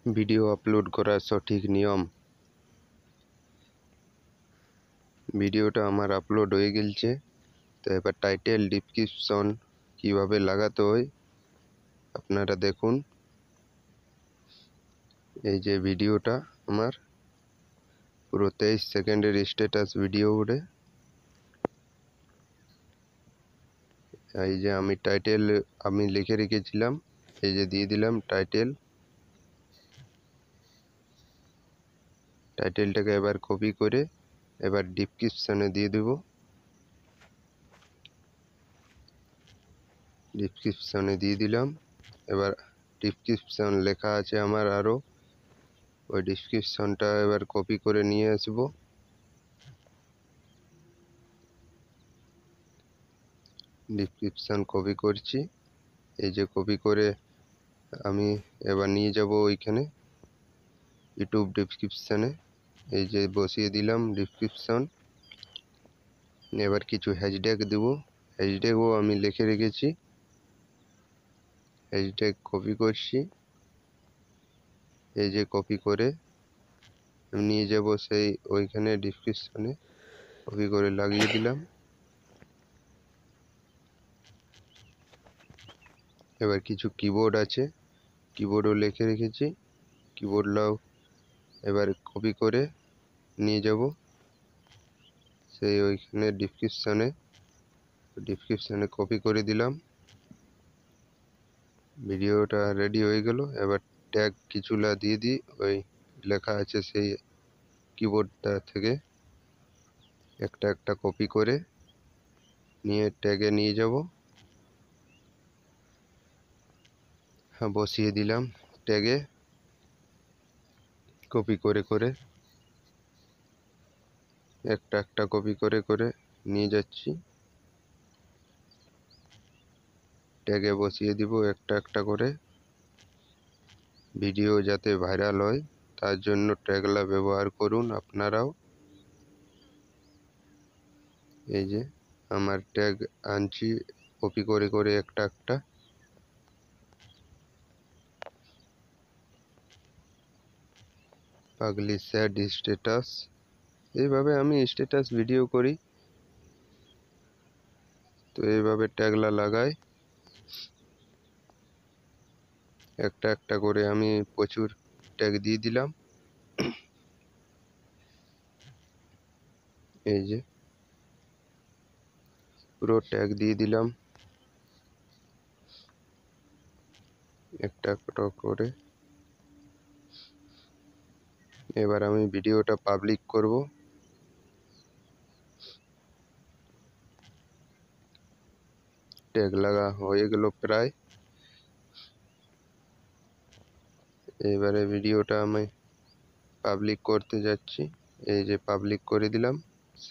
Video upload করার সঠিক নিয়ম। ভিডিওটা আমার আপলোড হয়ে গেছে, তো এবার টাইটেল ডেসক্রিপশন কিভাবে লাগাতে হয় আপনারা দেখুন। এই যে ভিডিওটা আমার পুরো 23 সেকেন্ডের স্ট্যাটাস ভিডিও ওঠে। এই যে আমি টাইটেল লিখে রেখেছিলাম, এই যে দিয়ে দিলাম টাইটেলটাকে এবার কপি করে এবার ডেসক্রিপশনে দিয়ে দেব। ডেসক্রিপশনে দিয়ে দিলাম। এবার ডেসক্রিপশন লেখা আছে আমার আরও, ওই ডেসক্রিপশনটা এবার কপি করে নিয়ে আসবো। ডেসক্রিপশন কপি করছি, এই যে কপি করে আমি এবার নিয়ে যাব ওইখানে ইউটিউব ডেসক্রিপশনে। এই যে বসিয়ে দিলাম ডেসক্রিপশন। এবার কিছু হ্যাশট্যাগ দেব, হ্যাশট্যাগও আমি লিখে রেখেছি। হ্যাশট্যাগ কপি করছি, এই যে কপি করে নিয়ে যাব সেই ওইখানে ডেসক্রিপশনে, কপি করে লাগিয়ে দিলাম। এবার কিছু কিবোর্ড আছে, কিবোর্ডও লিখে রেখেছি, কিবোর্ডটাও এবার কপি করে নিয়ে যাব সেই ওইখানে ডেসক্রিপশনে কপি করে দিলাম। ভিডিওটা রেডি হয়ে গেল। এবার ট্যাগ কিছুলা দিয়ে দিই, ওই লেখা আছে সেই কিবোর্ডটা থেকে একটা একটা কপি করে নিয়ে ট্যাগে নিয়ে যাব। হ্যাঁ, বসিয়ে দিলাম ট্যাগে, কপি করে করে একটা একটা কপি করে করে নিয়ে যাচ্ছি। ট্যাগে বসিয়ে দিব একটা একটা করে। ভিডিও যাতে ভাইরাল হয় তার জন্য ট্যাগলা ব্যবহার করুন আপনারাও। এই যে আমার ট্যাগ আনছি কপি করে করে একটা একটা। পাগলি স্যাড স্ট্যাটাস, এইভাবে আমি স্ট্যাটাস ভিডিও করি, তো এইভাবে ট্যাগলা লাগাই। একটা একটা করে আমি প্রচুর ট্যাগ দিয়ে দিলাম। এই যে পুরো ট্যাগ দিয়ে দিলাম একটা একটা করে। এবার আমি ভিডিওটা পাবলিক করব। ট্যাগ লাগা হয়ে গেল প্রায়। এবারে ভিডিওটা আমি পাবলিক করতে যাচ্ছি, এই যে পাবলিক করে দিলাম।